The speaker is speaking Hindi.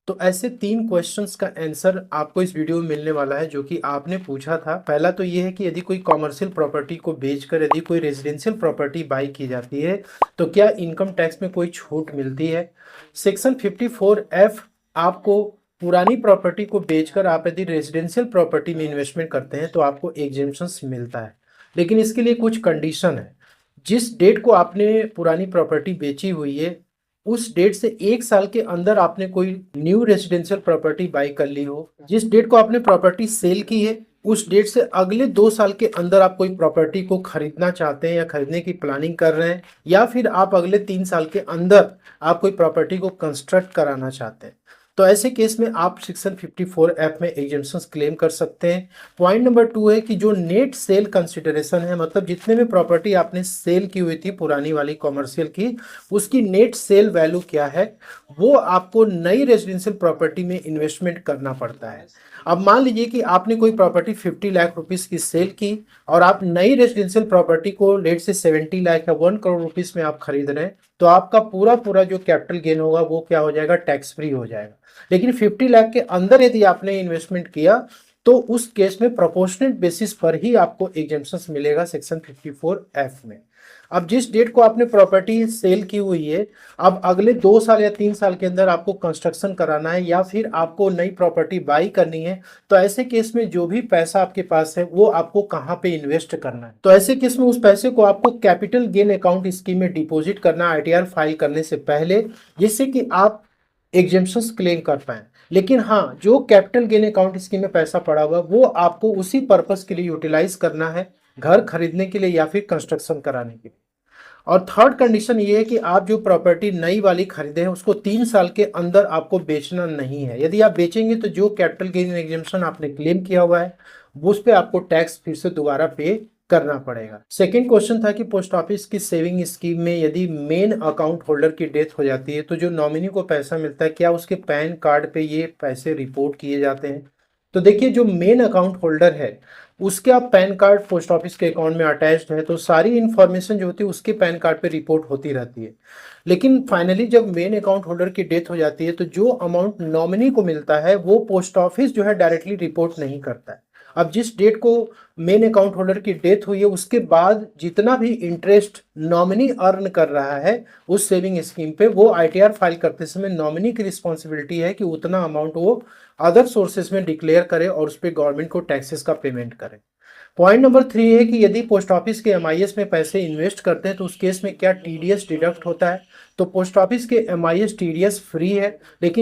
तो ऐसे 3 क्वेश्चंस का आंसर आपको इस वीडियो में मिलने वाला है जो कि आपने पूछा था। पहला तो ये है कि यदि कोई कॉमर्शियल प्रॉपर्टी को बेचकर यदि कोई रेजिडेंशियल प्रॉपर्टी बाई की जाती है तो क्या इनकम टैक्स में कोई छूट मिलती है। सेक्शन 54F आपको पुरानी प्रॉपर्टी को बेचकर आप यदि रेजिडेंशियल प्रॉपर्टी में इन्वेस्टमेंट करते हैं तो आपको एग्जेम्पशंस मिलता है, लेकिन इसके लिए कुछ कंडीशन है। जिस डेट को आपने पुरानी प्रॉपर्टी बेची हुई है उस डेट से 1 साल के अंदर आपने कोई न्यू रेजिडेंशियल प्रॉपर्टी बाई कर ली हो। जिस डेट को आपने प्रॉपर्टी सेल की है उस डेट से अगले 2 साल के अंदर आप कोई प्रॉपर्टी को खरीदना चाहते हैं या खरीदने की प्लानिंग कर रहे हैं, या फिर आप अगले 3 साल के अंदर आप कोई प्रॉपर्टी को कंस्ट्रक्ट कराना चाहते हैं, तो ऐसे केस में आप सेक्शन 54F में एग्जेम्पशंस क्लेम कर सकते हैं। पॉइंट नंबर 2 है कि जो नेट सेल कंसिडरेशन है, मतलब जितने में प्रॉपर्टी आपने सेल की हुई थी पुरानी वाली कॉमर्शियल की, उसकी नेट सेल वैल्यू क्या है, वो आपको नई रेजिडेंशियल प्रॉपर्टी में इन्वेस्टमेंट करना पड़ता है। अब मान लीजिए कि आपने कोई प्रॉपर्टी 50 लाख रुपीस की सेल की और आप नई रेजिडेंशियल प्रॉपर्टी को लेट से 70 लाख या 1 करोड़ रुपीस में आप खरीद रहे हैं, तो आपका पूरा पूरा जो कैपिटल गेन होगा वो क्या हो जाएगा, टैक्स फ्री हो जाएगा। लेकिन 50 लाख के अंदर यदि आपने इन्वेस्टमेंट किया तो उस केस में प्रोपोर्शनेट बेसिस पर ही आपको एग्जेम्पशंस मिलेगा सेक्शन 54F में। अब जिस डेट को आपने प्रॉपर्टी सेल की हुई है, अब अगले 2 साल या 3 साल के अंदर आपको कंस्ट्रक्शन कराना है या फिर आपको नई प्रॉपर्टी बाई करनी है, तो ऐसे केस में जो भी पैसा आपके पास है वो आपको कहाँ पे इन्वेस्ट करना है। तो ऐसे केस में उस पैसे को आपको कैपिटल गेन अकाउंट स्कीम में डिपॉजिट करना ITR फाइल करने से पहले, जिससे कि आप एग्जेम्पशंस क्लेम कर पाए। लेकिन हाँ, जो कैपिटल गेन अकाउंट स्कीम में पैसा पड़ा हुआ वो आपको उसी पर्पस के लिए यूटिलाइज करना है, घर खरीदने के लिए या फिर कंस्ट्रक्शन कराने के लिए। और थर्ड कंडीशन ये है कि आप जो प्रॉपर्टी नई वाली खरीदे हैं उसको 3 साल के अंदर आपको बेचना नहीं है। यदि आप बेचेंगे तो जो कैपिटल गेन एग्जेम्पशन आपने क्लेम किया हुआ है उस पर आपको टैक्स फिर से दोबारा पे करना पड़ेगा। सेकंड क्वेश्चन था कि पोस्ट ऑफिस की सेविंग स्कीम में यदि मेन अकाउंट होल्डर की डेथ हो जाती है तो जो नॉमिनी को पैसा मिलता है क्या उसके पैन कार्ड पे ये पैसे रिपोर्ट किए जाते हैं। तो देखिए, जो मेन अकाउंट होल्डर है उसके आप पैन कार्ड पोस्ट ऑफिस के अकाउंट में अटैच्ड है तो सारी इन्फॉर्मेशन जो होती है उसके पैन कार्ड पे रिपोर्ट होती रहती है। लेकिन फाइनली जब मेन अकाउंट होल्डर की डेथ हो जाती है तो जो अमाउंट नॉमिनी को मिलता है वो पोस्ट ऑफिस जो है डायरेक्टली रिपोर्ट नहीं करता है। अब जिस डेट को मेन अकाउंट होल्डर की डेथ हुई है उसके बाद जितना भी इंटरेस्ट नॉमिनी अर्न कर रहा है उस सेविंग स्कीम पे, वो ITR फाइल करते समय नॉमिनी की रिस्पॉन्सिबिलिटी है कि उतना अमाउंट वो अदर सोर्सेज में डिक्लेयर करे और उस पर गवर्नमेंट को टैक्सेस का पेमेंट करे। पॉइंट नंबर 3 है कि यदि पोस्ट ऑफिस के MIS में पैसे इन्वेस्ट करते हैं तो उस केस में क्या TDS डिडक्ट होता है। तो पोस्ट ऑफिस के MIS TDS फ्री है, लेकिन